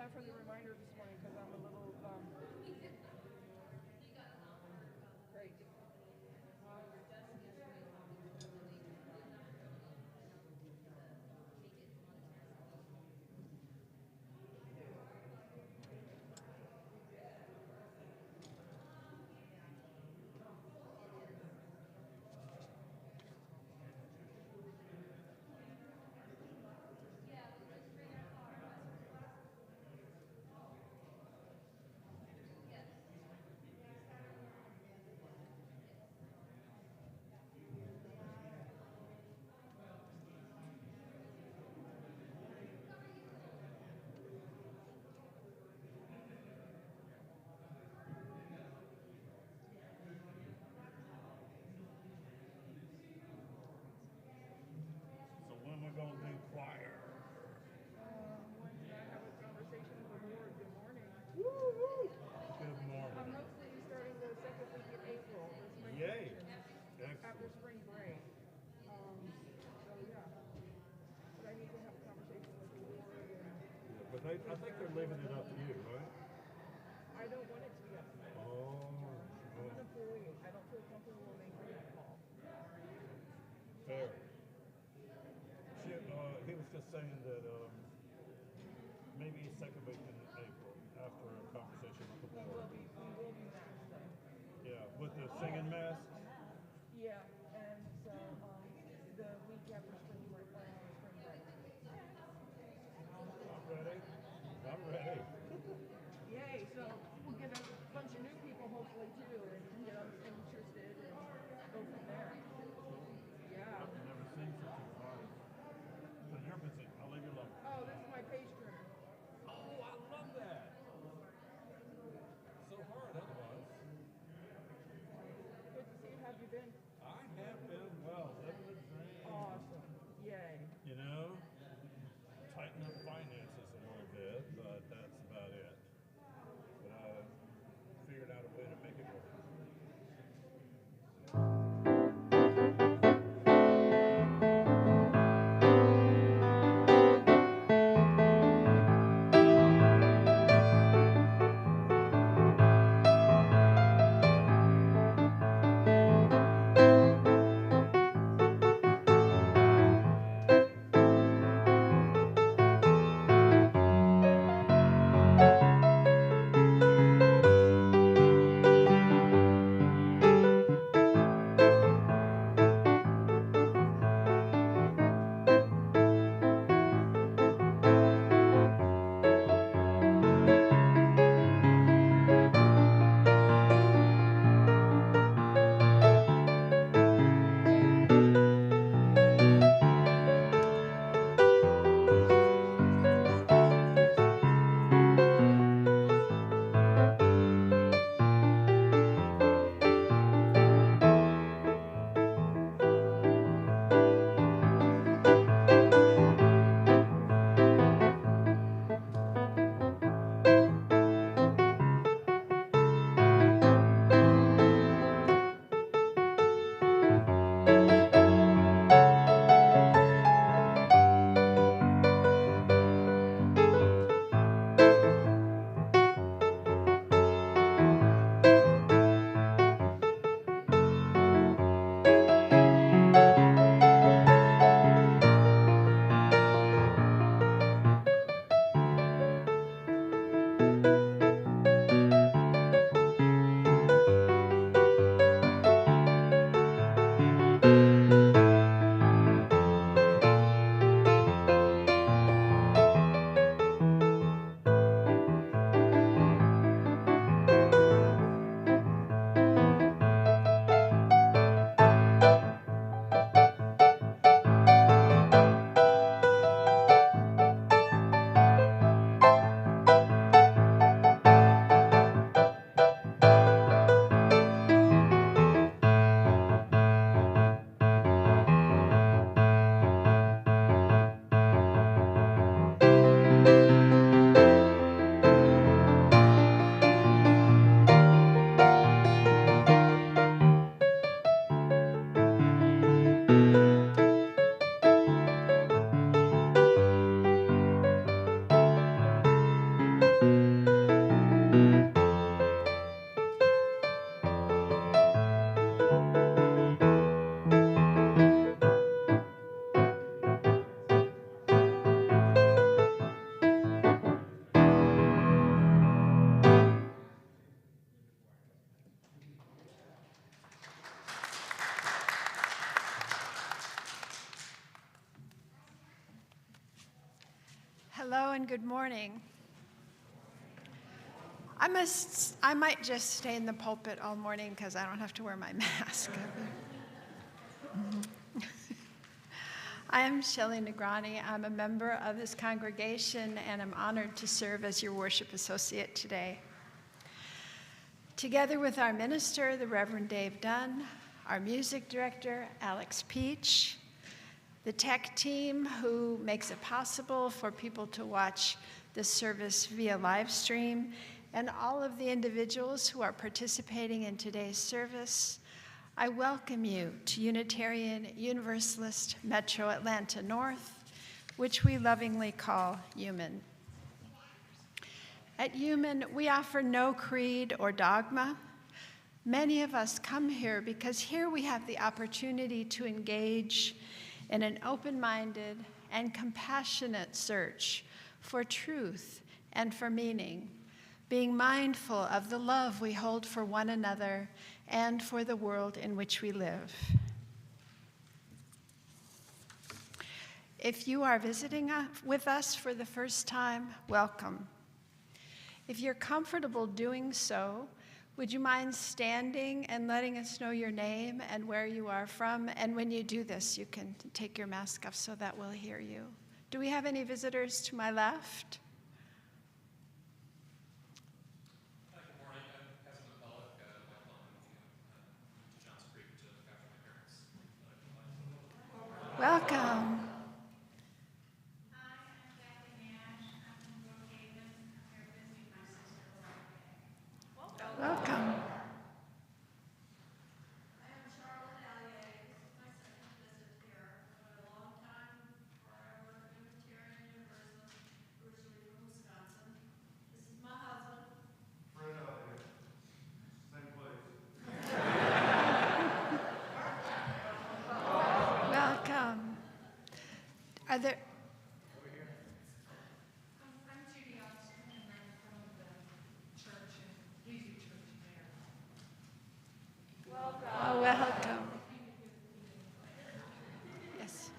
not from the reminder this morning because I'm a little great. So when we're gonna do choir? When I have a conversation with the Lord. Good morning. Woo-hoo. Good I'm morning. mostly starting the second week in April. That's my Yay. intention. After Excellent. spring break. So yeah. But I need to have a conversation with the Lord. Yeah, but I think they're leaving it up to you, right? I don't want it to be up to me. Oh, I'm an employee. I don't feel comfortable making that call. fair. He was just saying that maybe second week in April after a conversation with the board. We will be matched though. Yeah, with the singing masks. Yeah, and so the week after spring break. I'm ready. I'm ready. Yay! So we'll get a bunch of new people hopefully too, and get them interested and go from there. Yeah. I've never seen such a party. So you're busy. I'll leave you alone. Oh, this is my page turner. Oh, I love that. So hard otherwise. Good to see you. How have you been? I have been well, living the dream. Awesome. Yay. You know, tighten up finances a little bit, but that's about it. But I figured out a way to make it work. Hello and good morning. I might just stay in the pulpit all morning because I don't have to wear my mask. I am Shelley Negrani. I'm a member of this congregation and I'm honored to serve as your worship associate today. Together with our minister, the Reverend Dave Dunn, our music director, Alex Peach, the tech team who makes it possible for people to watch this service via live stream, and all of the individuals who are participating in today's service, I welcome you to Unitarian Universalist Metro Atlanta North, which we lovingly call UUMAN. At UUMAN, we offer no creed or dogma. Many of us come here because here we have the opportunity to engage in an open-minded and compassionate search for truth and for meaning, being mindful of the love we hold for one another and for the world in which we live. If you are visiting with us for the first time, welcome. If you're comfortable doing so, would you mind standing and letting us know your name and where you are from? And when you do this, you can take your mask off so that we'll hear you. Do we have any visitors to my left? Hi, good morning. I'm Kevin McCulloch. My phone to Johns Creek to look after my parents. Welcome. Welcome. I am Charlotte Allier. This is my second visit here. I've been a long time forever Unitarian Universalist, originally from Wisconsin. This is my husband. Fred Allier. Same place. Welcome. Are there... I'm Judy Austin, and I'm from the church in Leasy Church there. Oh, welcome. Yes.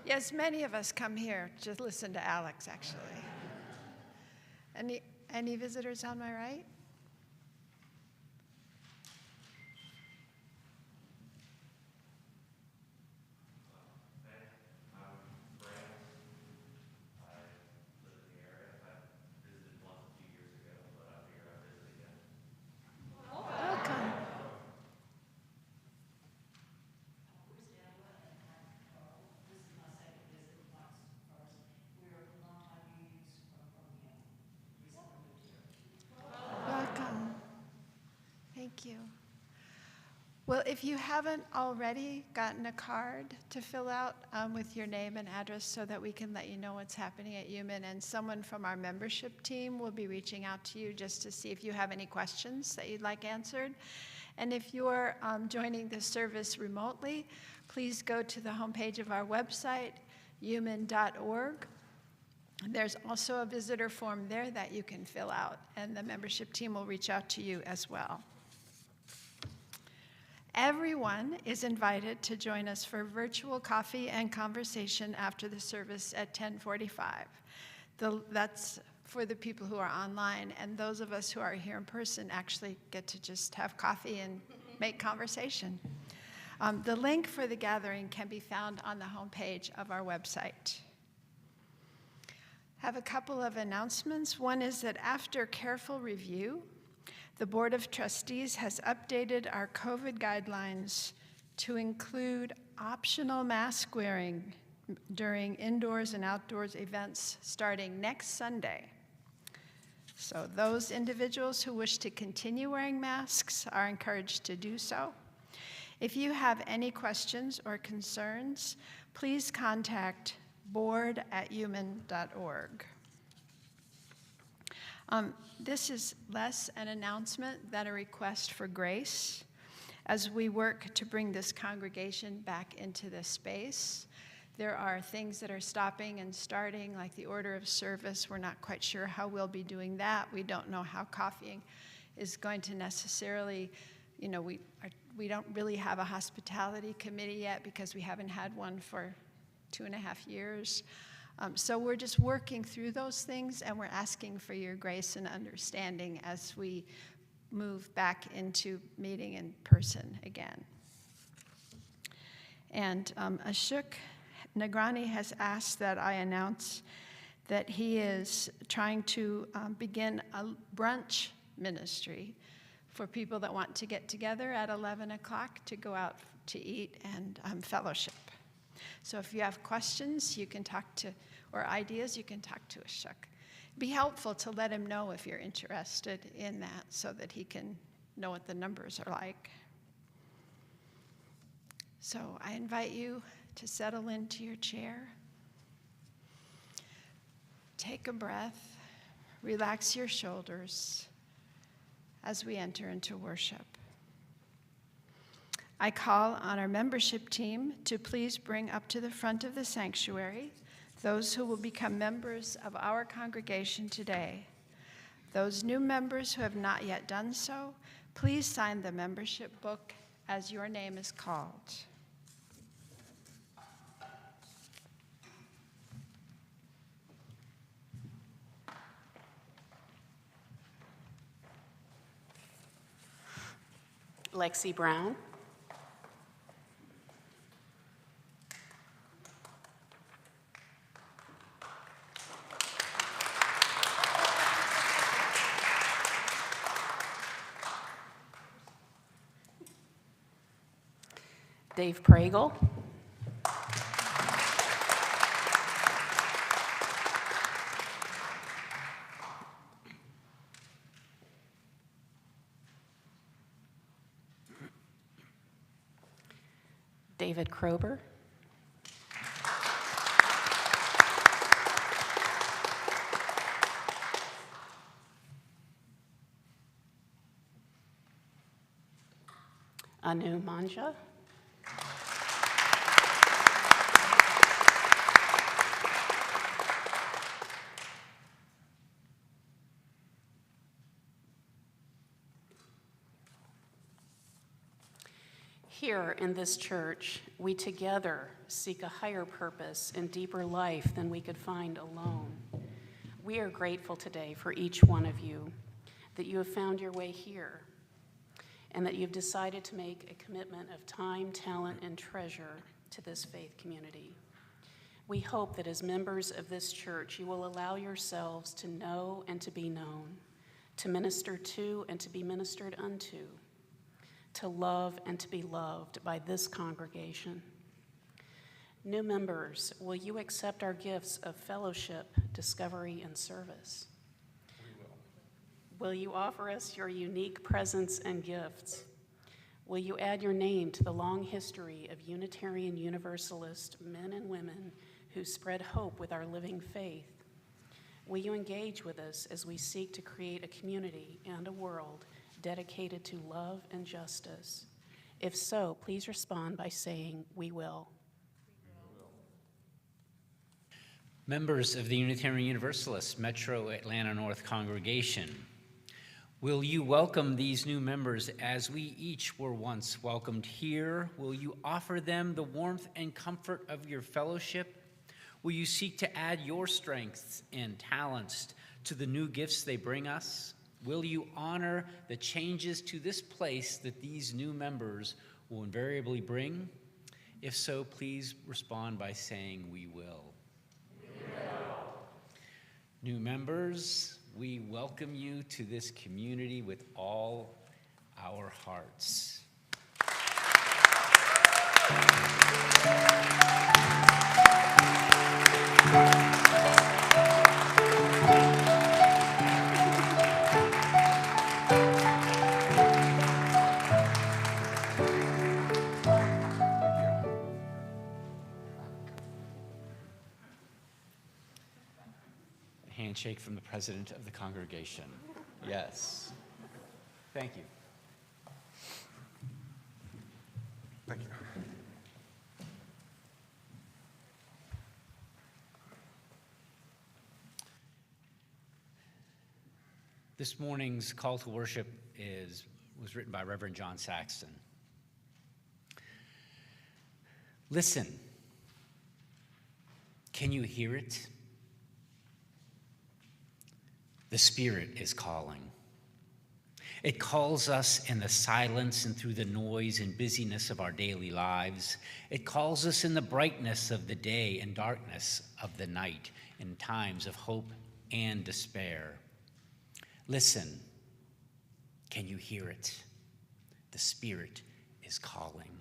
Yes, many of us come here to listen to Alex, actually. Any visitors on my right? I'm Brand. I live in the area. I visited once a few years ago, but I figured I'd visit again. Welcome. This is my second visit once first. We're longtime unions from Birmingham. Recently moved here. Welcome. Thank you. Well, if you haven't already gotten a card to fill out with your name and address so that we can let you know what's happening at UUMAN, and someone from our membership team will be reaching out to you just to see if you have any questions that you'd like answered. And if you're joining the service remotely, please go to the homepage of our website, UUMAN.org. There's also a visitor form there that you can fill out, and the membership team will reach out to you as well. Everyone is invited to join us for virtual coffee and conversation after the service at 10:45. That's for the people who are online, and those of us who are here in person actually get to just have coffee and make conversation. The link for the gathering can be found on the homepage of our website. I have a couple of announcements. One is that after careful review, the Board of Trustees has updated our COVID guidelines to include optional mask wearing during indoors and outdoors events starting next Sunday. So those individuals who wish to continue wearing masks are encouraged to do so. If you have any questions or concerns, please contact board@uman.org. This is less an announcement than a request for grace as we work to bring this congregation back into this space. There are things that are stopping and starting, like the order of service. We're not quite sure how we'll be doing that. We don't know how coffeeing is going to necessarily, we don't really have a hospitality committee yet because we haven't had one for 2.5 years. So we're just working through those things, and we're asking for your grace and understanding as we move back into meeting in person again. And Ashok Nagrani has asked that I announce that he is trying to begin a brunch ministry for people that want to get together at 11 o'clock to go out to eat and fellowship. So if you have questions, you can talk to, or ideas, you can talk to Ashok. Be helpful to let him know if you're interested in that so that he can know what the numbers are like. So I invite you to settle into your chair. Take a breath, relax your shoulders as we enter into worship. I call on our membership team to please bring up to the front of the sanctuary those who will become members of our congregation today. Those new members who have not yet done so, please sign the membership book as your name is called. Lexi Brown. Dave Pragle. David Krober. Anu Manja. Here in this church, we together seek a higher purpose and deeper life than we could find alone. We are grateful today for each one of you, that you have found your way here, and that you've decided to make a commitment of time, talent, and treasure to this faith community. We hope that as members of this church, you will allow yourselves to know and to be known, to minister to and to be ministered unto, to love and to be loved by this congregation. New members, will you accept our gifts of fellowship, discovery, and service? We will. Will you offer us your unique presence and gifts? Will you add your name to the long history of Unitarian Universalist men and women who spread hope with our living faith? Will you engage with us as we seek to create a community and a world dedicated to love and justice? If so, please respond by saying, "We will." Members of the Unitarian Universalist Metro Atlanta North congregation, will you welcome these new members as we each were once welcomed here? Will you offer them the warmth and comfort of your fellowship? Will you seek to add your strengths and talents to the new gifts they bring us? Will you honor the changes to this place that these new members will invariably bring? If so, please respond by saying, "We will." We will. New members, we welcome you to this community with all our hearts. Handshake from the president of the congregation. Yes. Thank you. Thank you. This morning's call to worship was written by Reverend John Saxton. Listen. Can you hear it? The Spirit is calling. It calls us in the silence and through the noise and busyness of our daily lives. It calls us in the brightness of the day and darkness of the night, in times of hope and despair. Listen, can you hear it? The Spirit is calling.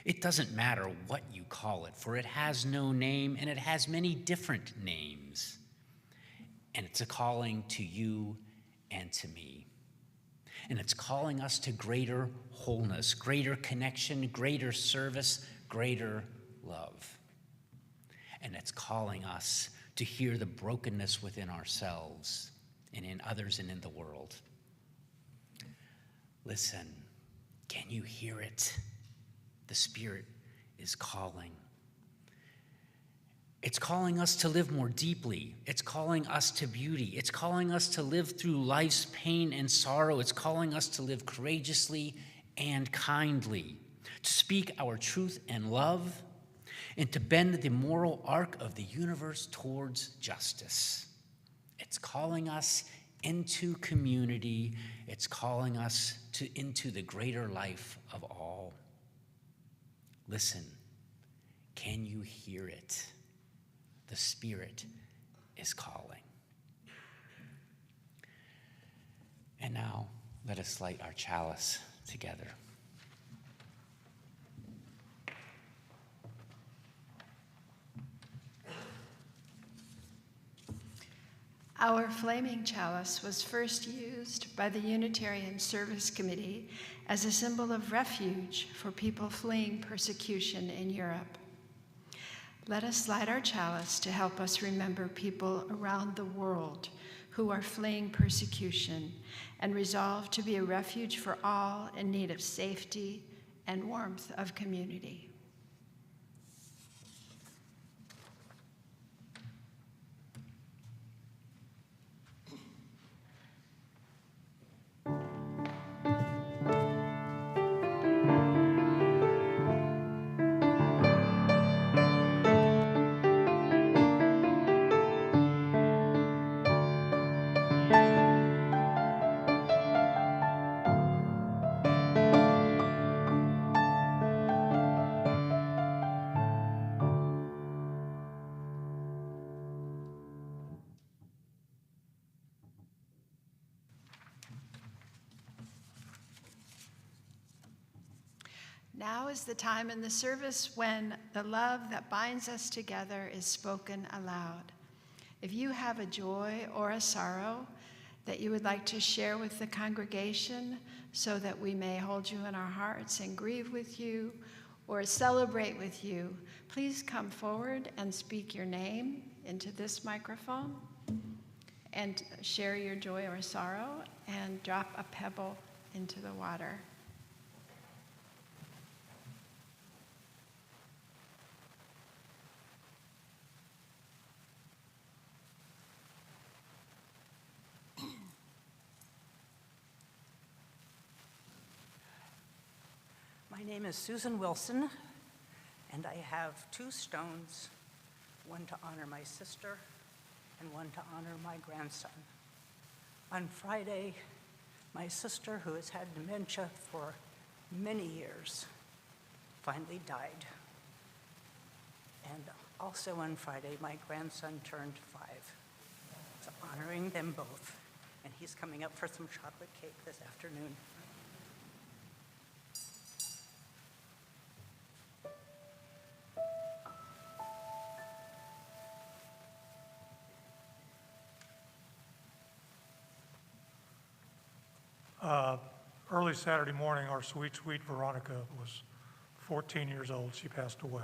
It doesn't matter what you call it, for it has no name and it has many different names. And it's a calling to you and to me. And it's calling us to greater wholeness, greater connection, greater service, greater love. And it's calling us to hear the brokenness within ourselves and in others and in the world. Listen, can you hear it? The Spirit is calling. It's calling us to live more deeply. It's calling us to beauty. It's calling us to live through life's pain and sorrow. It's calling us to live courageously and kindly, to speak our truth and love, and to bend the moral arc of the universe towards justice. It's calling us into community. It's calling us into the greater life of all. Listen, can you hear it? The Spirit is calling. And now, let us light our chalice together. Our flaming chalice was first used by the Unitarian Service Committee as a symbol of refuge for people fleeing persecution in Europe. Let us light our chalice to help us remember people around the world who are fleeing persecution and resolve to be a refuge for all in need of safety and warmth of community. Now is the time in the service when the love that binds us together is spoken aloud. If you have a joy or a sorrow that you would like to share with the congregation so that we may hold you in our hearts and grieve with you or celebrate with you, please come forward and speak your name into this microphone and share your joy or sorrow and drop a pebble into the water. My name is Susan Wilson, and I have 2 stones, one to honor my sister and one to honor my grandson. On Friday, my sister, who has had dementia for many years, finally died. And also on Friday, my grandson turned 5. So honoring them both, and he's coming up for some chocolate cake this afternoon. Early Saturday morning, our sweet, sweet Veronica was 14 years old. She passed away.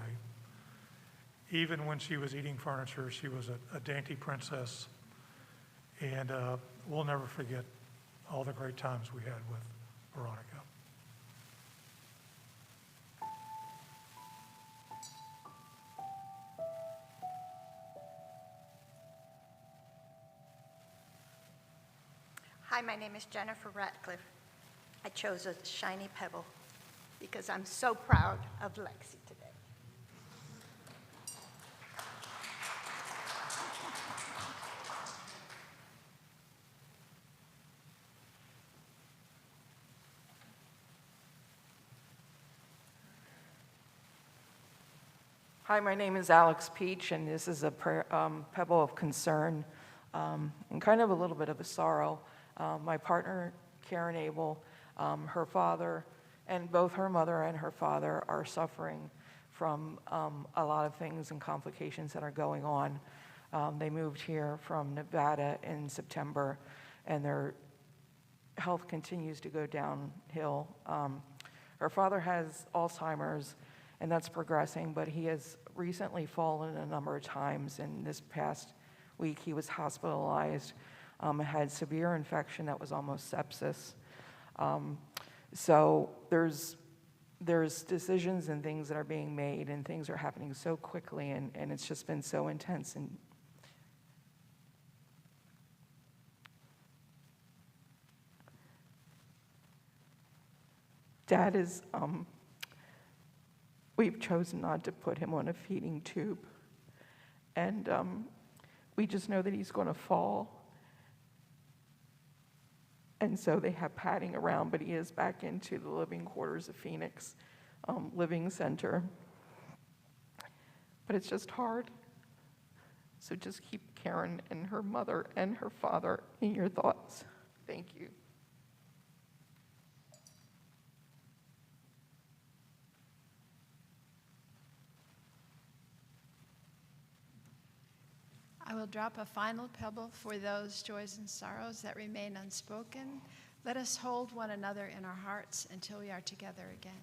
Even when she was eating furniture, she was a dainty princess. And we'll never forget all the great times we had with Veronica. Hi, my name is Jennifer Ratcliffe. I chose a shiny pebble because I'm so proud of Lexi today. Hi, my name is Alex Peach, and this is a pebble of concern and kind of a little bit of a sorrow. My partner, Karen Abel, her father, and both her mother and her father are suffering from a lot of things and complications that are going on. They moved here from Nevada in September, and their health continues to go downhill. Her father has Alzheimer's, and that's progressing, but he has recently fallen a number of times, and this past week he was hospitalized, had severe infection that was almost sepsis. So there's decisions and things that are being made, and things are happening so quickly, and it's just been so intense. And Dad is, we've chosen not to put him on a feeding tube. And we just know that he's going to fall. And so they have padding around, but he is back into the living quarters of Phoenix Living Center. But it's just hard. So just keep Karen and her mother and her father in your thoughts. Thank you. I will drop a final pebble for those joys and sorrows that remain unspoken. Let us hold one another in our hearts until we are together again.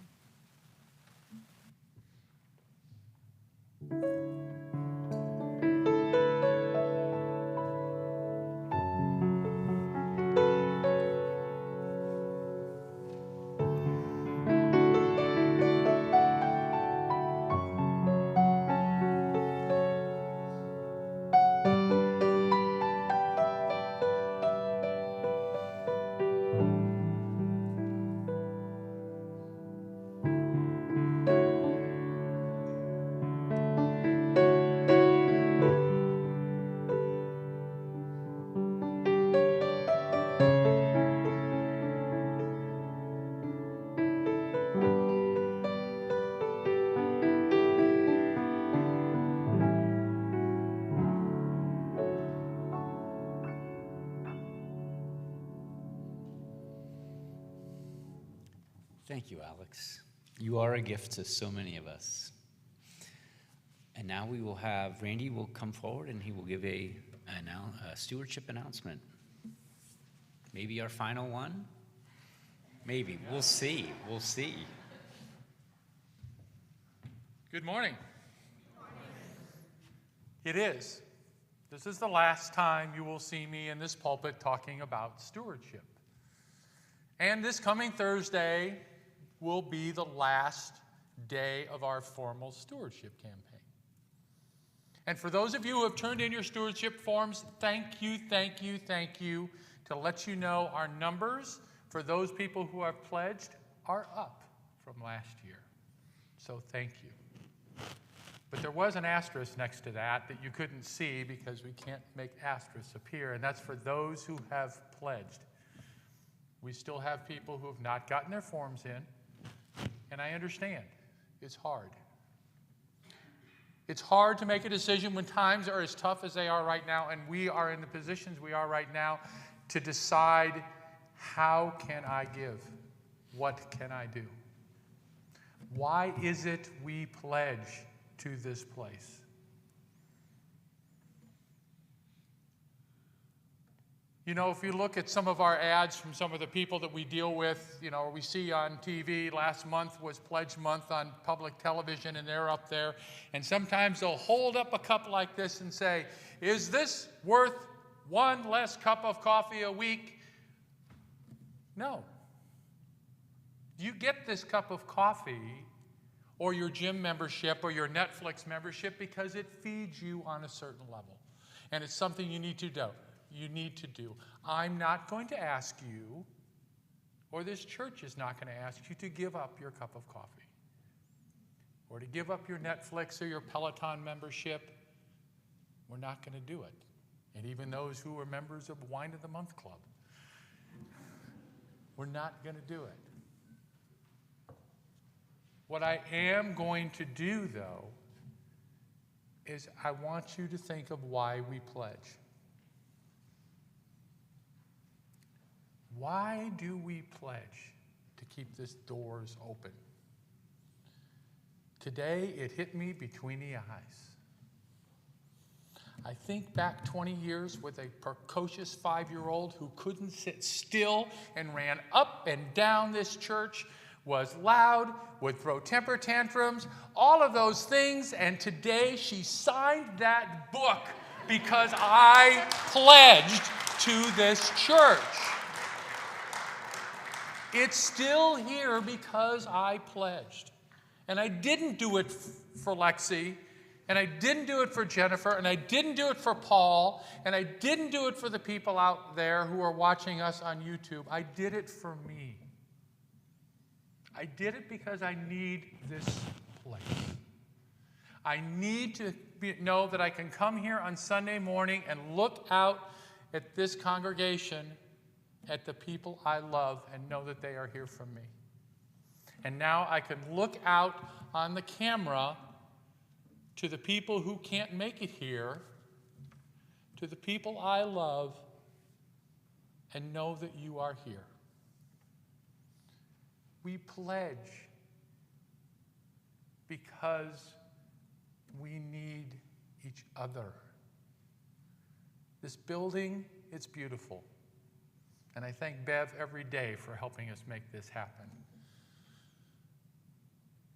Thank you, Alex. You are a gift to so many of us. And now we will have, Randy will come forward and he will give a stewardship announcement. Maybe our final one? Maybe. We'll see. We'll see. Good morning. It is. This is the last time you will see me in this pulpit talking about stewardship. And this coming Thursday will be the last day of our formal stewardship campaign. And for those of you who have turned in your stewardship forms, thank you, thank you, thank you. To let you know, our numbers for those people who have pledged are up from last year. So thank you. But there was an asterisk next to that you couldn't see because we can't make asterisks appear, and that's for those who have pledged. We still have people who have not gotten their forms in, and I understand. It's hard. It's hard to make a decision when times are as tough as they are right now, and we are in the positions we are right now to decide, how can I give? What can I do? Why is it we pledge to this place? You know, if you look at some of our ads from some of the people that we deal with, you know, or we see on TV, last month was Pledge Month on public television, and they're up there. And sometimes they'll hold up a cup like this and say, is this worth one less cup of coffee a week? No. You get this cup of coffee or your gym membership or your Netflix membership because it feeds you on a certain level. And it's something you need to do. I'm not going to ask you, or this church is not going to ask you to give up your cup of coffee or to give up your Netflix or your Peloton membership. We're not going to do it. And even those who are members of Wine of the Month Club, we're not going to do it. What I am going to do, though, is I want you to think of why we pledge. Why do we pledge to keep these doors open? Today, it hit me between the eyes. I think back 20 years with a precocious 5-year-old who couldn't sit still and ran up and down this church, was loud, would throw temper tantrums, all of those things, and today she signed that book because I pledged to this church. It's still here because I pledged. And I didn't do it for Lexi, and I didn't do it for Jennifer, and I didn't do it for Paul, and I didn't do it for the people out there who are watching us on YouTube. I did it for me. I did it because I need this place. I need to know that I can come here on Sunday morning and look out at this congregation, at the people I love, and know that they are here for me. And now I can look out on the camera to the people who can't make it here, to the people I love, and know that you are here. We pledge because we need each other. This building, it's beautiful. And I thank Bev every day for helping us make this happen.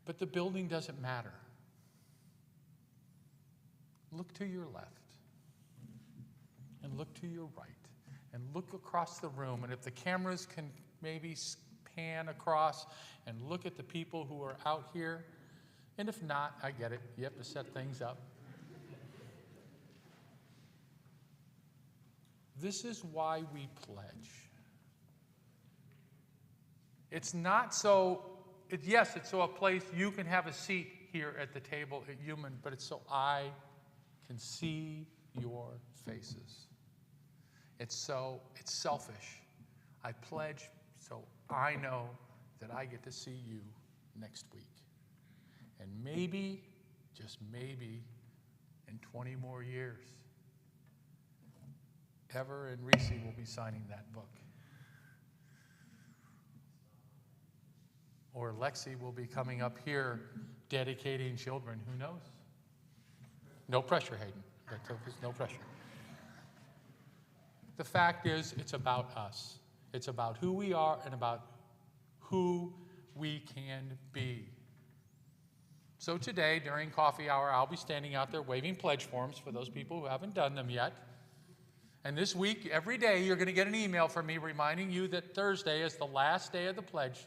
But the building doesn't matter. Look to your left, and look to your right, and look across the room, and if the cameras can maybe pan across and look at the people who are out here, and if not, I get it, you have to set things up. This is why we pledge. It's not so, yes, it's so a place you can have a seat here at the table at UUMAN, but it's so I can see your faces. It's selfish. I pledge so I know that I get to see you next week. And maybe, just maybe, in 20 more years, Ever and Reese will be signing that book. Or Lexi will be coming up here dedicating children. Who knows? No pressure, Hayden. There's no pressure. The fact is, it's about us. It's about who we are and about who we can be. So today, during coffee hour, I'll be standing out there waving pledge forms for those people who haven't done them yet. And this week, every day, you're going to get an email from me reminding you that Thursday is the last day of the pledge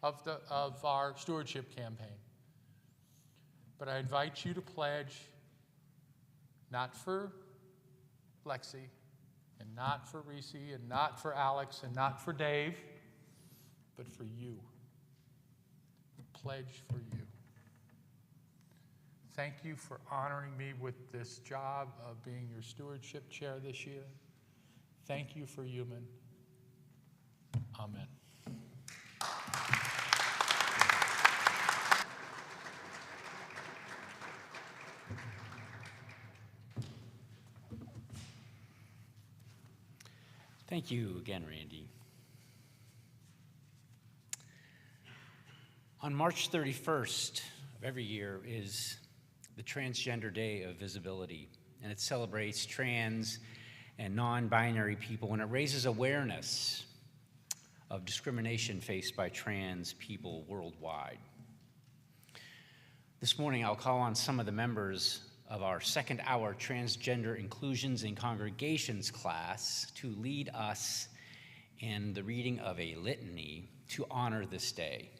of our stewardship campaign. But I invite you to pledge not for Lexi, and not for Reese, and not for Alex, and not for Dave, but for you. Pledge for you. Thank you for honoring me with this job of being your stewardship chair this year. Thank you for UUMAN. Amen. Thank you again, Randy. On March 31st of every year is the Transgender Day of Visibility, and it celebrates trans and non-binary people, and it raises awareness of discrimination faced by trans people worldwide. This morning, I'll call on some of the members of our second hour Transgender Inclusions in Congregations class to lead us in the reading of a litany to honor this day.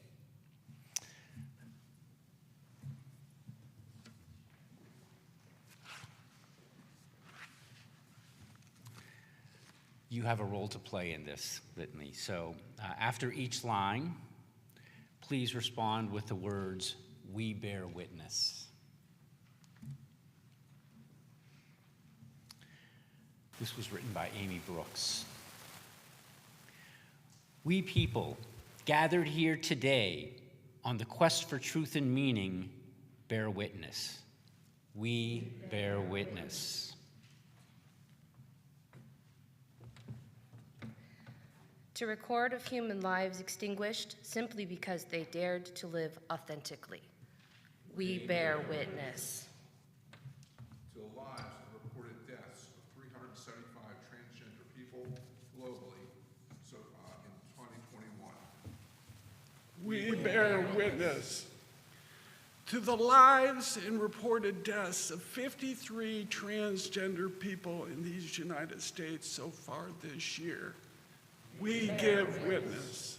You have a role to play in this litany. So after each line, please respond with the words, "We bear witness." This was written by Amy Brooks. We people gathered here today on the quest for truth and meaning bear witness. We bear witness. To record of human lives extinguished simply because they dared to live authentically. We bear witness. To the lives of reported deaths of 375 transgender people globally in 2021. We bear witness. To the lives and reported deaths of 53 transgender people in these United States so far this year, we give witness.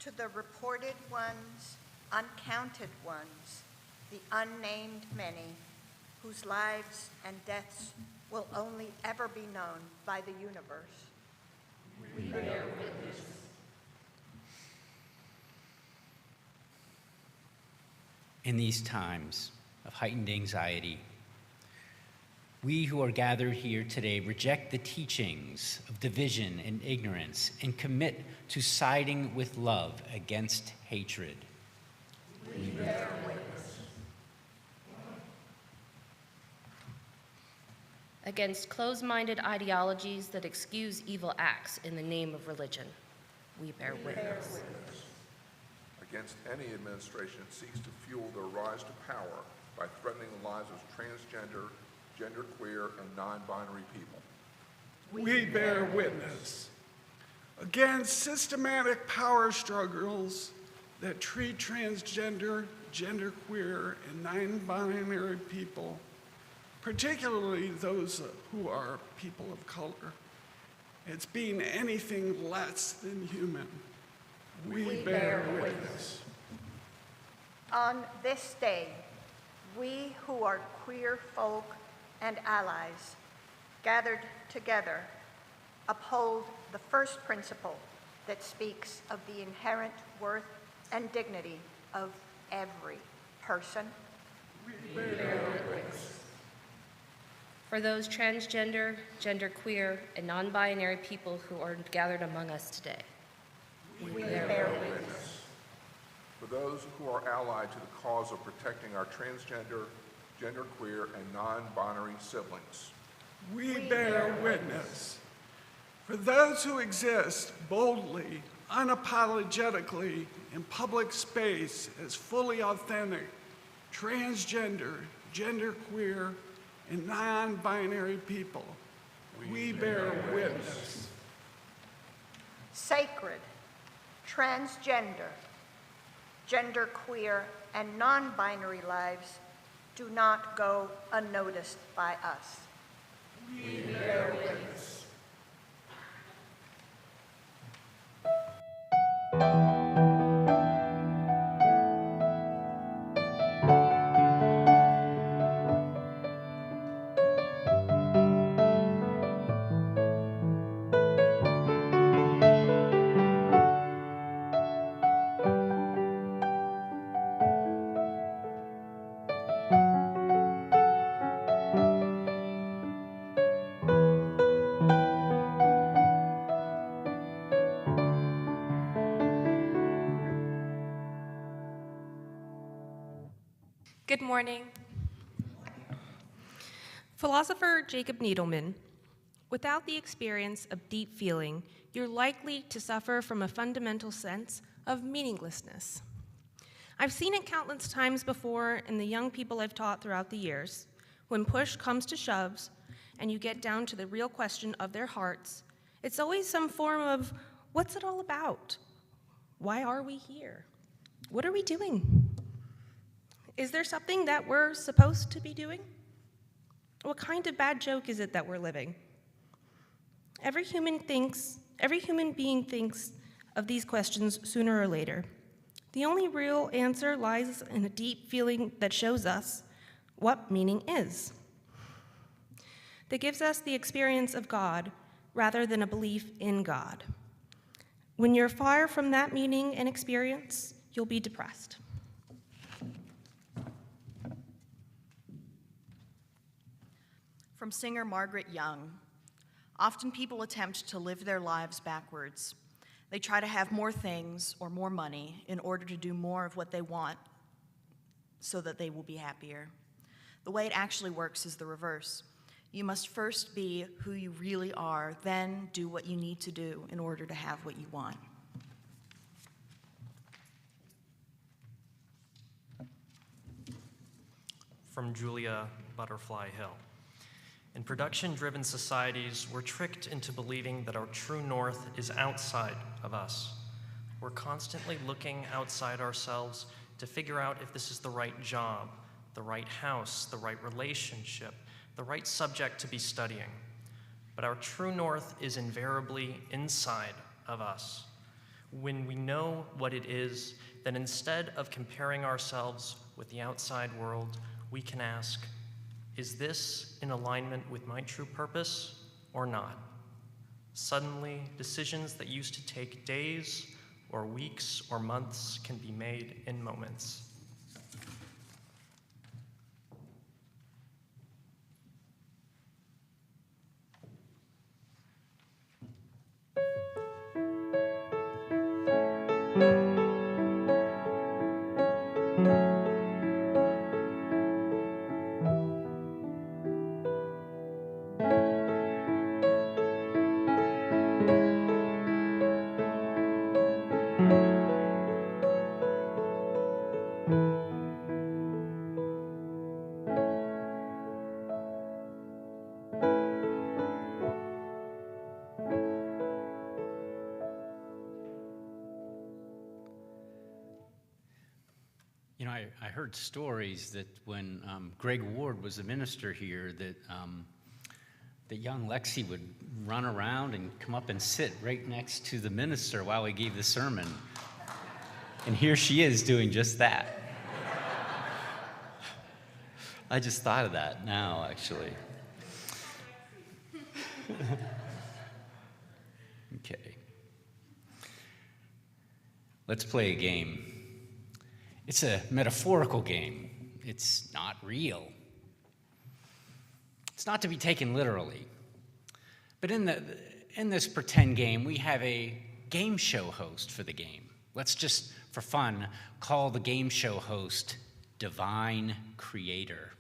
To the reported ones, uncounted ones, the unnamed many, whose lives and deaths will only ever be known by the universe. We bear witness. In these times of heightened anxiety, we who are gathered here today reject the teachings of division and ignorance and commit to siding with love against hatred. We bear witness. Against closed-minded ideologies that excuse evil acts in the name of religion. We bear witness. Against any administration that seeks to fuel their rise to power by threatening the lives of transgender, genderqueer, and non-binary people. We bear witness. Against systematic power struggles that treat transgender, genderqueer, and non-binary people, particularly those who are people of color, as being anything less than human. We bear witness. On this day, we who are queer folk and allies, gathered together, uphold the first principle that speaks of the inherent worth and dignity of every person. We bear witness. For those transgender, genderqueer, and non-binary people who are gathered among us today. We bear witness. For those who are allied to the cause of protecting our transgender, genderqueer, and non-binary siblings. We bear witness. For those who exist boldly, unapologetically in public space as fully authentic, transgender, genderqueer, and non-binary people, we bear witness. Sacred, transgender, genderqueer, and non-binary lives do not go unnoticed by us. We bear witness. Good morning. Philosopher Jacob Needleman, without the experience of deep feeling, you're likely to suffer from a fundamental sense of meaninglessness. I've seen it countless times before in the young people I've taught throughout the years. When push comes to shoves and you get down to the real question of their hearts, it's always some form of, what's it all about? Why are we here? What are we doing? Is there something that we're supposed to be doing? What kind of bad joke is it that we're living? Every human being thinks of these questions sooner or later. The only real answer lies in a deep feeling that shows us what meaning is. That gives us the experience of God rather than a belief in God. When you're far from that meaning and experience, you'll be depressed. From singer Margaret Young, often people attempt to live their lives backwards. They try to have more things or more money in order to do more of what they want so that they will be happier. The way it actually works is the reverse. You must first be who you really are, then do what you need to do in order to have what you want. From Julia Butterfly Hill. In production-driven societies, we're tricked into believing that our true north is outside of us. We're constantly looking outside ourselves to figure out if this is the right job, the right house, the right relationship, the right subject to be studying. But our true north is invariably inside of us. When we know what it is, then instead of comparing ourselves with the outside world, we can ask, is this in alignment with my true purpose or not? Suddenly, decisions that used to take days or weeks or months can be made in moments. You know, I heard stories that when Greg Ward was a minister here, that young Lexi would run around and come up and sit right next to the minister while he gave the sermon. And here she is doing just that. I just thought of that now, actually. Okay. Let's play a game. It's a metaphorical game. It's not real. It's not to be taken literally. But in this pretend game, we have a game show host for the game. Let's just, for fun, call the game show host Divine Creator.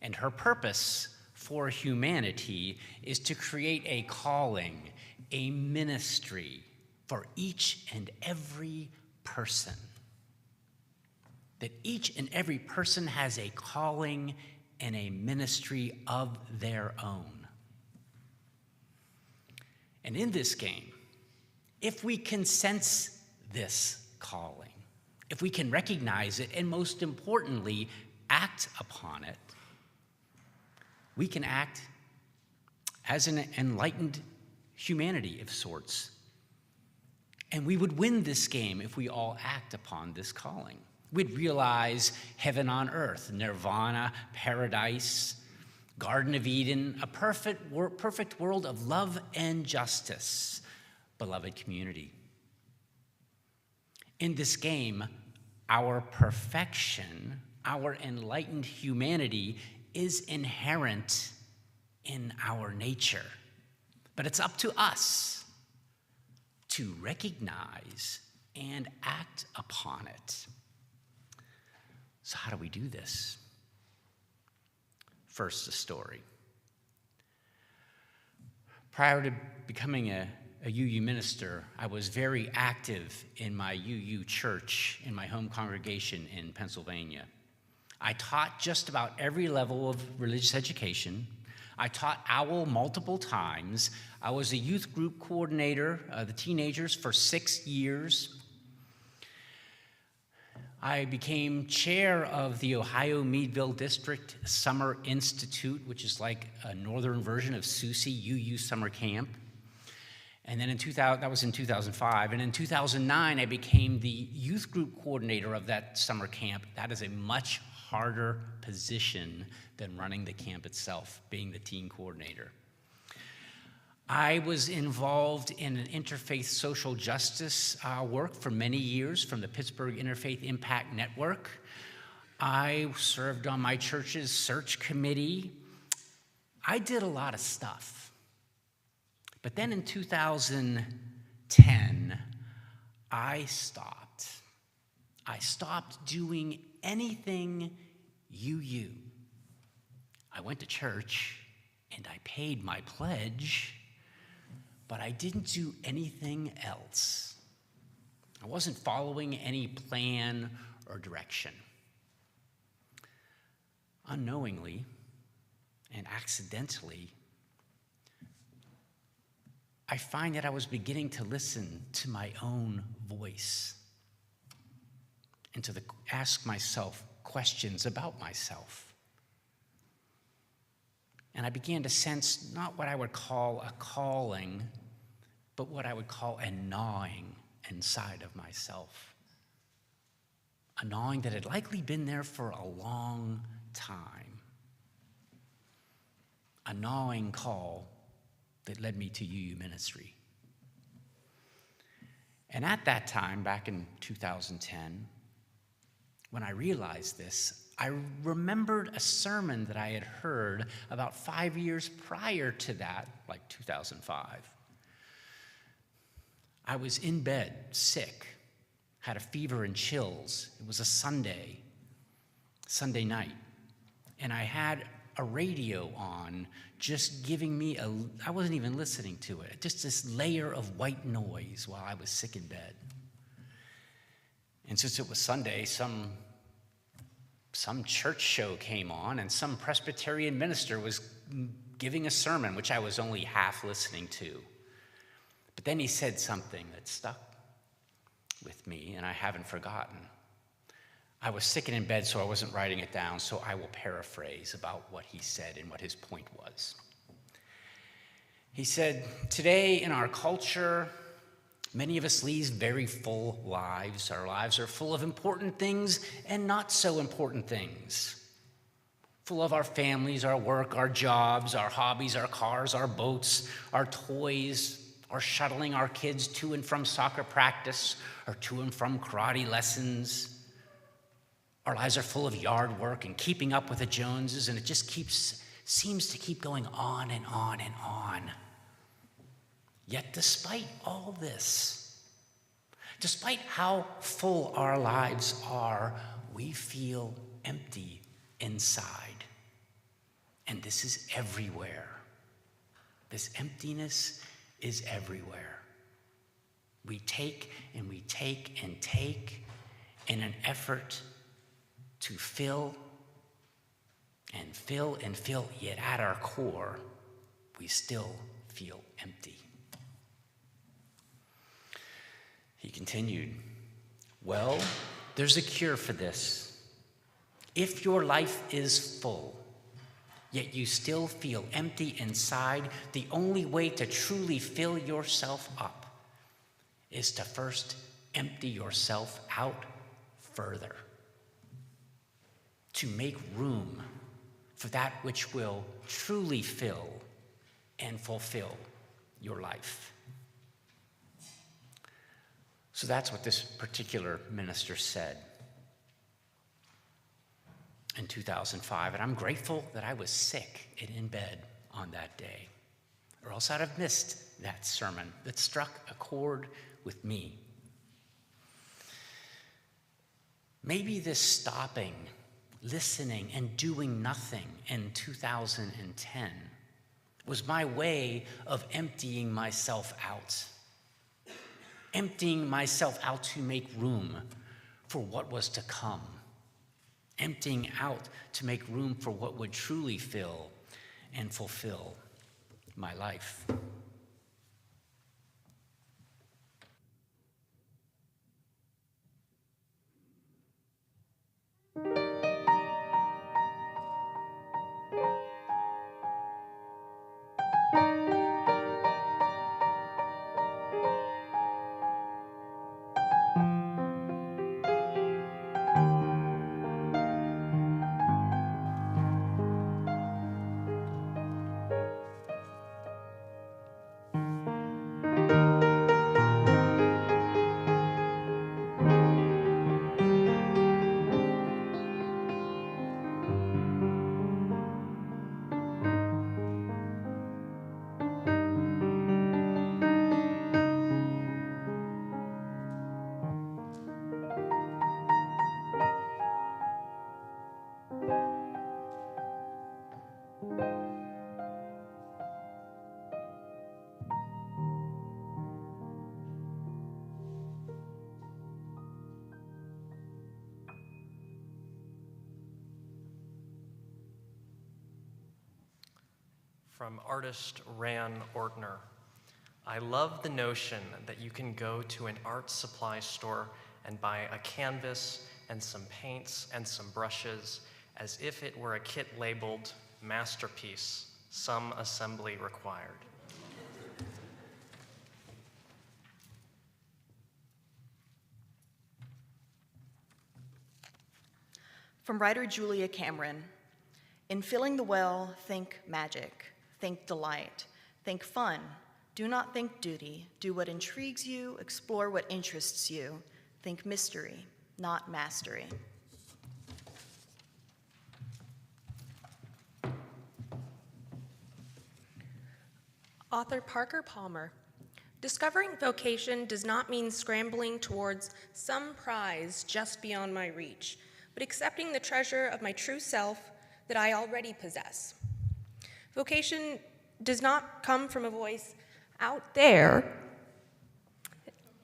And her purpose for humanity is to create a calling, a ministry for each and every person. That each and every person has a calling and a ministry of their own. And in this game, if we can sense this calling, if we can recognize it, and most importantly, act upon it, we can act as an enlightened humanity of sorts. And we would win this game if we all act upon this calling. We'd realize heaven on earth, nirvana, paradise, Garden of Eden, a perfect world of love and justice, beloved community. In this game, our perfection, our enlightened humanity is inherent in our nature. But it's up to us to recognize and act upon it. So how do we do this? First, a story. Prior to becoming a UU minister, I was very active in my UU church, in my home congregation in Pennsylvania. I taught just about every level of religious education. I taught OWL multiple times. I was a youth group coordinator, the teenagers, for 6 years. I became chair of the Ohio Meadville District Summer Institute, which is like a northern version of SUSE, UU Summer Camp. And then that was in 2005. And in 2009, I became the youth group coordinator of that summer camp. That is a much harder position than running the camp itself, being the teen coordinator. I was involved in an interfaith social justice work for many years from the Pittsburgh Interfaith Impact Network. I served on my church's search committee. I did a lot of stuff. But then in 2010, I stopped. I stopped doing anything UU. I went to church and I paid my pledge, but I didn't do anything else. I wasn't following any plan or direction. Unknowingly and accidentally, I find that I was beginning to listen to my own voice and to ask myself questions about myself. And I began to sense not what I would call a calling, but what I would call a gnawing inside of myself. A gnawing that had likely been there for a long time. A gnawing call that led me to UU ministry. And at that time, back in 2010, when I realized this, I remembered a sermon that I had heard about 5 years prior to that, like 2005. I was in bed, sick, had a fever and chills. It was a Sunday night, and I had a radio on just giving me I wasn't even listening to it, just this layer of white noise while I was sick in bed. And since it was Sunday, some church show came on, and some Presbyterian minister was giving a sermon, which I was only half listening to. But then he said something that stuck with me, and I haven't forgotten. I was sick and in bed, so I wasn't writing it down, so I will paraphrase about what he said and what his point was. He said, "Today in our culture, many of us lead very full lives. Our lives are full of important things and not so important things. Full of our families, our work, our jobs, our hobbies, our cars, our boats, our toys, our shuttling our kids to and from soccer practice or to and from karate lessons. Our lives are full of yard work and keeping up with the Joneses, and it just seems to keep going on and on and on. Yet despite all this, despite how full our lives are, we feel empty inside. And this is everywhere. This emptiness is everywhere. We take and we take and take in an effort to fill and fill and fill, yet at our core, we still feel empty." He continued, "Well, there's a cure for this. If your life is full, yet you still feel empty inside, the only way to truly fill yourself up is to first empty yourself out further, to make room for that which will truly fill and fulfill your life." So that's what this particular minister said in 2005, and I'm grateful that I was sick and in bed on that day, or else I'd have missed that sermon that struck a chord with me. Maybe this stopping, listening, and doing nothing in 2010 was my way of emptying myself out. Emptying myself out to make room for what was to come. Emptying out to make room for what would truly fill and fulfill my life. From artist Ran Ortner. I love the notion that you can go to an art supply store and buy a canvas and some paints and some brushes as if it were a kit labeled masterpiece, some assembly required. From writer Julia Cameron, in filling the well, think magic, think delight, think fun. Do not think duty. Do what intrigues you, explore what interests you. Think mystery, not mastery. Author Parker Palmer. Discovering vocation does not mean scrambling towards some prize just beyond my reach, but accepting the treasure of my true self that I already possess. Vocation does not come from a voice out there.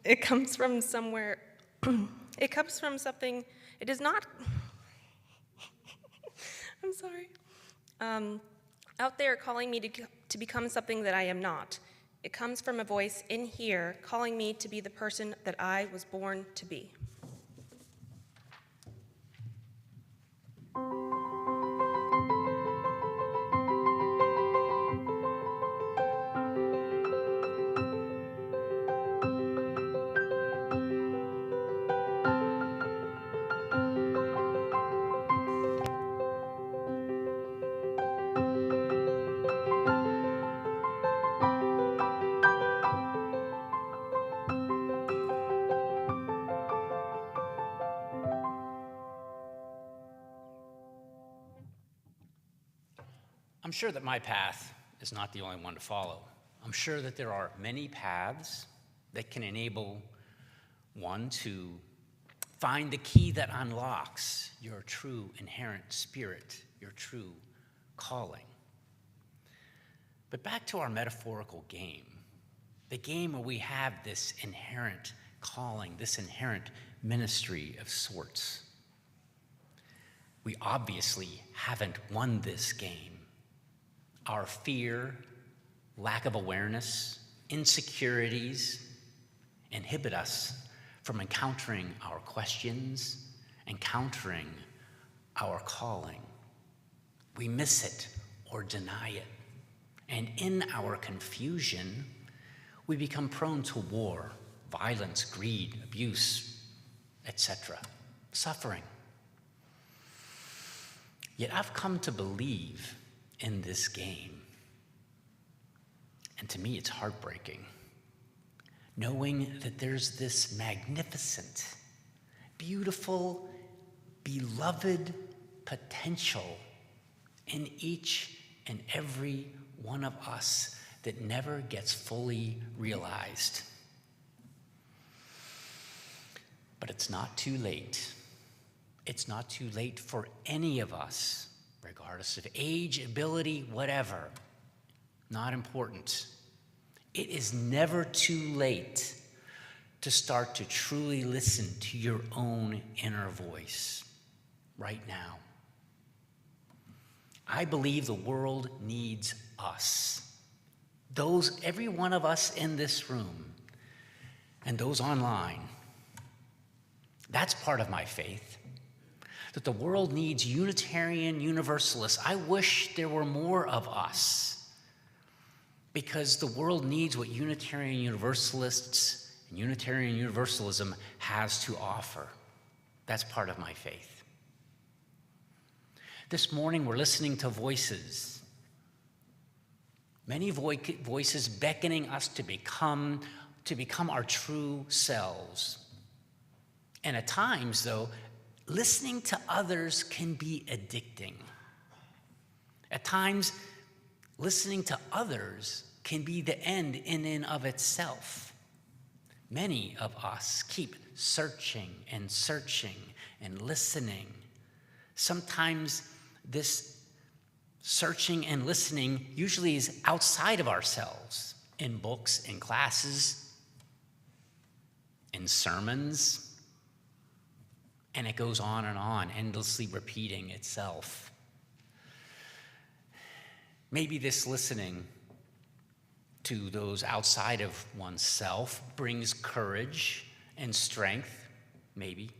It comes from somewhere. It comes from something. It is not. I'm sorry. Out there calling me to become something that I am not. It comes from a voice in here calling me to be the person that I was born to be. I'm sure that my path is not the only one to follow. I'm sure that there are many paths that can enable one to find the key that unlocks your true inherent spirit, your true calling. But back to our metaphorical game, the game where we have this inherent calling, this inherent ministry of sorts. We obviously haven't won this game. Our fear, lack of awareness, insecurities inhibit us from encountering our questions, encountering our calling. We miss it or deny it. And in our confusion, we become prone to war, violence, greed, abuse, etc., suffering. Yet I've come to believe in this game. And to me, it's heartbreaking, knowing that there's this magnificent, beautiful, beloved potential in each and every one of us that never gets fully realized. But it's not too late. It's not too late for any of us, regardless of age, ability, whatever. Not important. It is never too late to start to truly listen to your own inner voice right now. I believe the world needs us. Every one of us in this room and those online. That's part of my faith. That the world needs Unitarian Universalists. I wish there were more of us, because the world needs what Unitarian Universalists and Unitarian Universalism has to offer. That's part of my faith. This morning we're listening to voices, many voices beckoning us to become our true selves. And at times, though, listening to others can be addicting. At times, listening to others can be the end in and of itself. Many of us keep searching and listening. Sometimes this searching and listening usually is outside of ourselves, in books, in classes, in sermons. And it goes on, endlessly repeating itself. Maybe this listening to those outside of oneself brings courage and strength, maybe.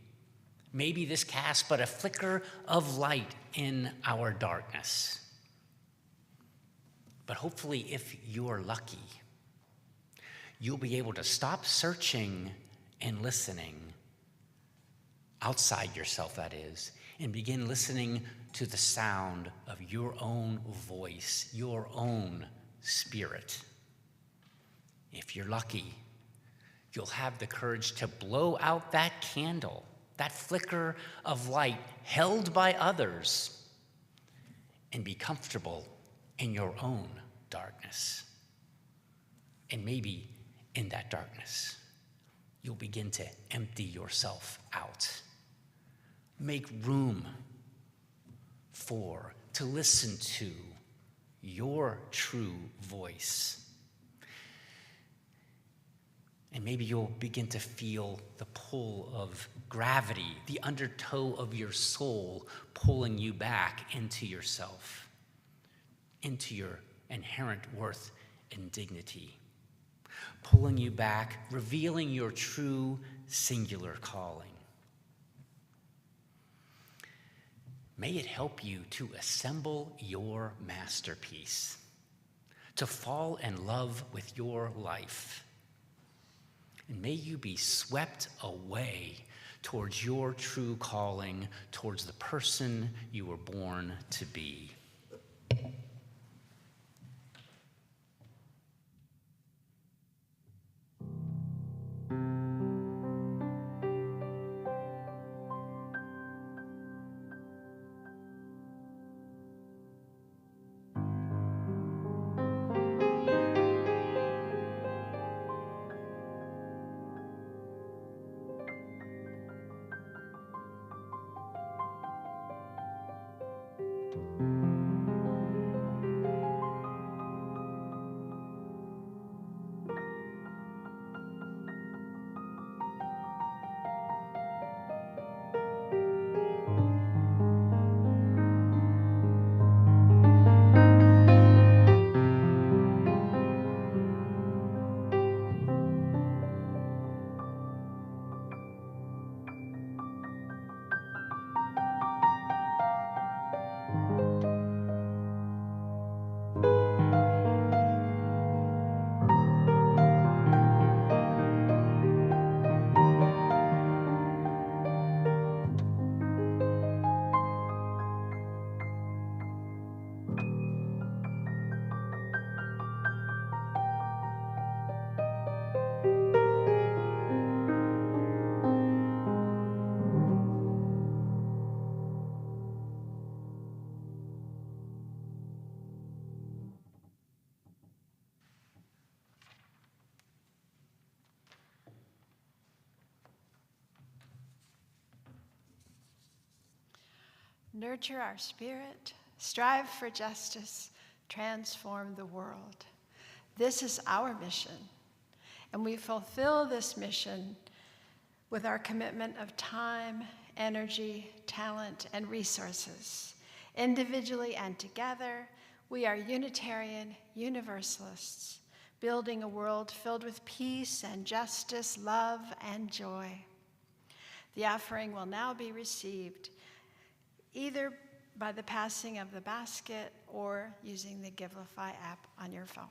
Maybe this casts but a flicker of light in our darkness. But hopefully, if you're lucky, you'll be able to stop searching and listening, outside yourself, that is, and begin listening to the sound of your own voice, your own spirit. If you're lucky, you'll have the courage to blow out that candle, that flicker of light held by others, and be comfortable in your own darkness. And maybe in that darkness, you'll begin to empty yourself out. Make room to listen to your true voice. And maybe you'll begin to feel the pull of gravity, the undertow of your soul pulling you back into yourself, into your inherent worth and dignity, pulling you back, revealing your true singular calling. May it help you to assemble your masterpiece, to fall in love with your life. And may you be swept away towards your true calling, towards the person you were born to be. Nurture our spirit, strive for justice, transform the world. This is our mission, and we fulfill this mission with our commitment of time, energy, talent, and resources. Individually and together, we are Unitarian Universalists, building a world filled with peace and justice, love and joy. The offering will now be received either by the passing of the basket or using the Givelify app on your phone.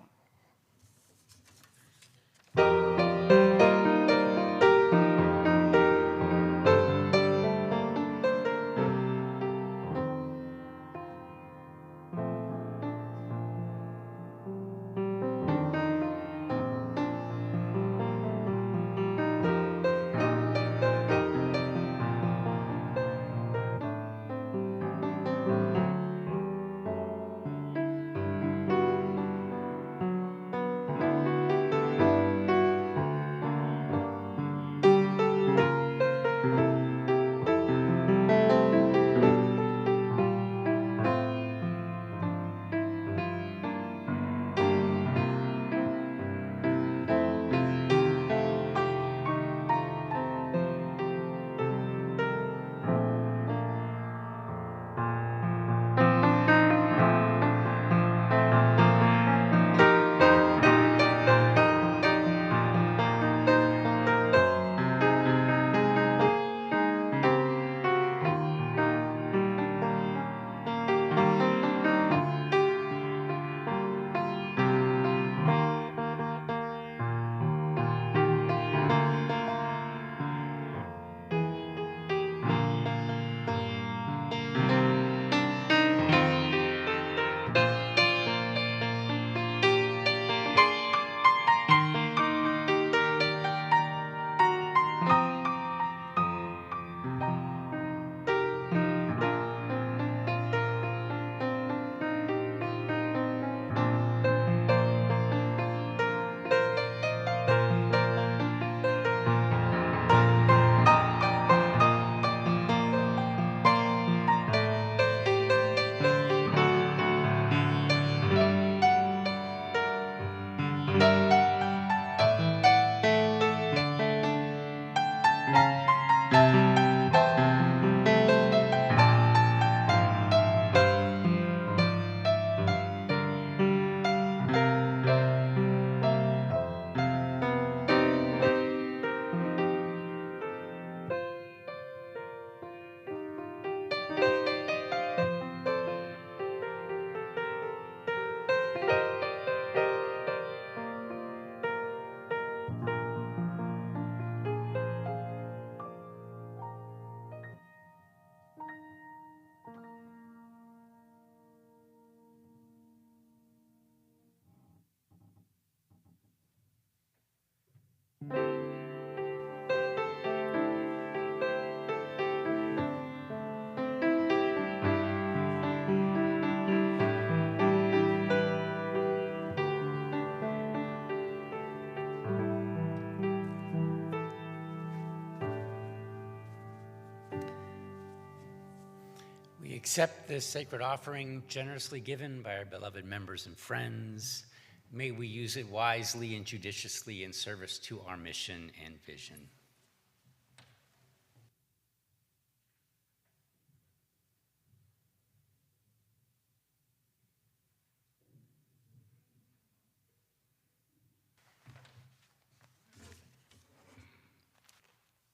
accept this sacred offering generously given by our beloved members and friends. May we use it wisely and judiciously in service to our mission and vision.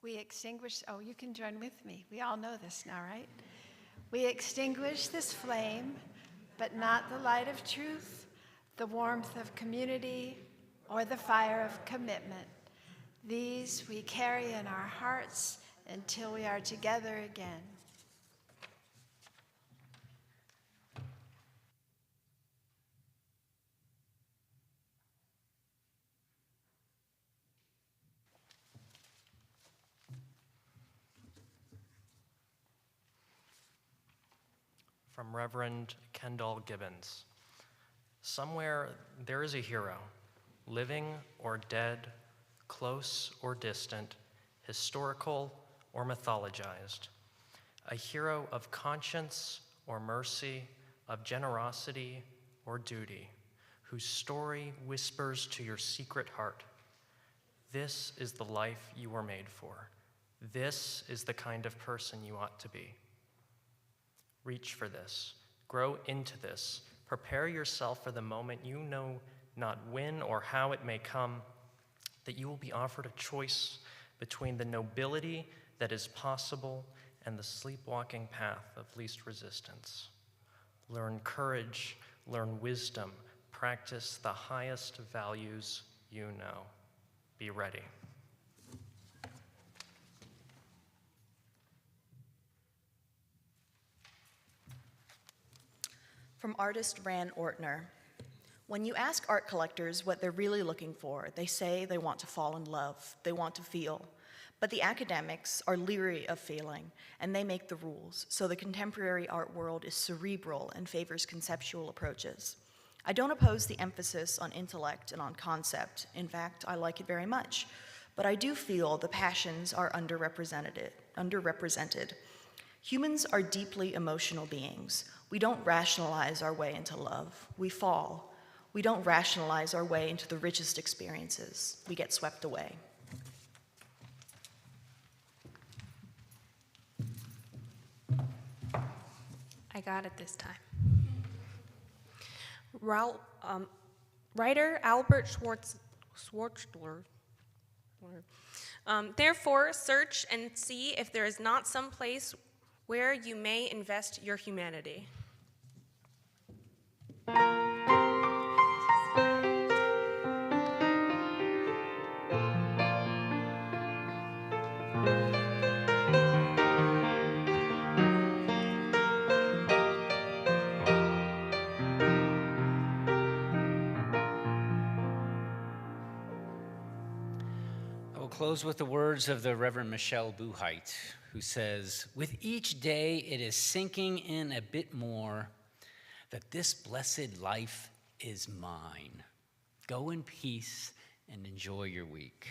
We extinguish, oh, you can join with me. We all know this now, right? We extinguish this flame, but not the light of truth, the warmth of community, or the fire of commitment. These we carry in our hearts until we are together again. From Reverend Kendall Gibbons. Somewhere there is a hero, living or dead, close or distant, historical or mythologized. A hero of conscience or mercy, of generosity or duty, whose story whispers to your secret heart. This is the life you were made for. This is the kind of person you ought to be. Reach for this. Grow into this. Prepare yourself for the moment you know not when or how it may come, that you will be offered a choice between the nobility that is possible and the sleepwalking path of least resistance. Learn courage, learn wisdom, practice the highest values you know. Be ready. From artist Ran Ortner. When you ask art collectors what they're really looking for, they say they want to fall in love, they want to feel. But the academics are leery of feeling, and they make the rules, so the contemporary art world is cerebral and favors conceptual approaches. I don't oppose the emphasis on intellect and on concept. In fact, I like it very much. But I do feel the passions are underrepresented. Humans are deeply emotional beings. We don't rationalize our way into love. We fall. We don't rationalize our way into the richest experiences. We get swept away. I got it this time. Writer Albert Schwartzler. Therefore, search and see if there is not some place where you may invest your humanity. Close with the words of the Reverend Michelle Buhite, who says, "With each day it is sinking in a bit more that this blessed life is mine. Go in peace and enjoy your week."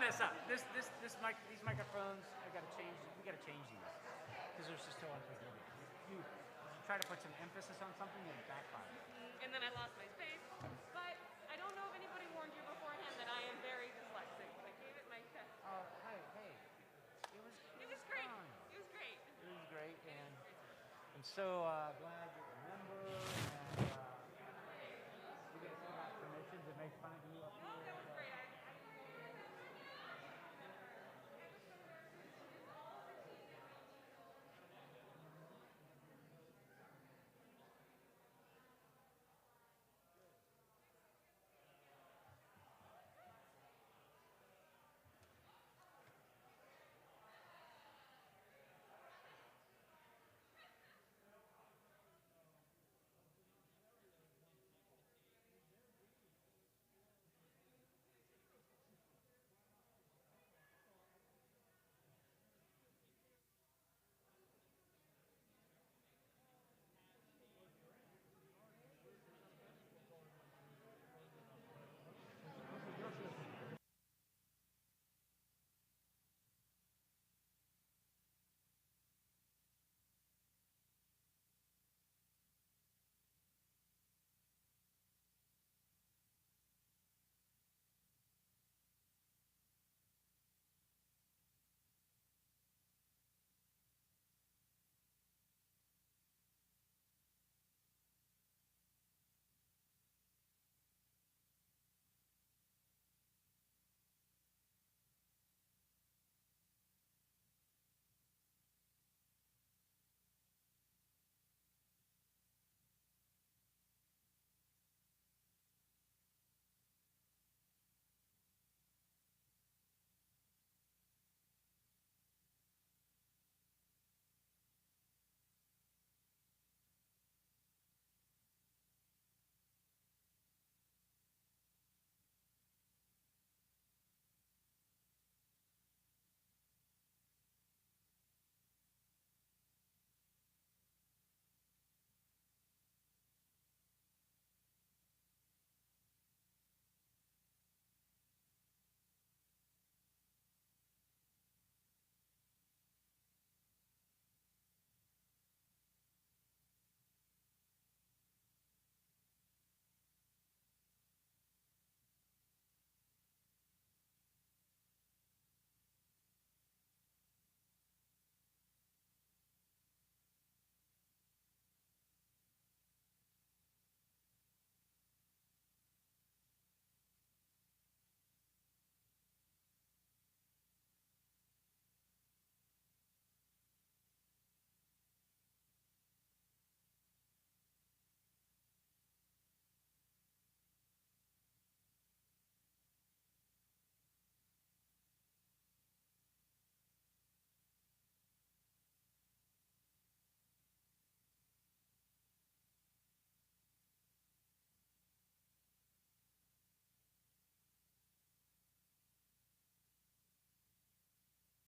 mess up. These microphones, we gotta change these. Because there's just too much visibility. You try to put some emphasis on something and it backfires. And then I lost my space. But I don't know if anybody warned you beforehand that I am very dyslexic. I gave it my best. Oh, hey. It was great. fun. It was great. It was great, and I'm so glad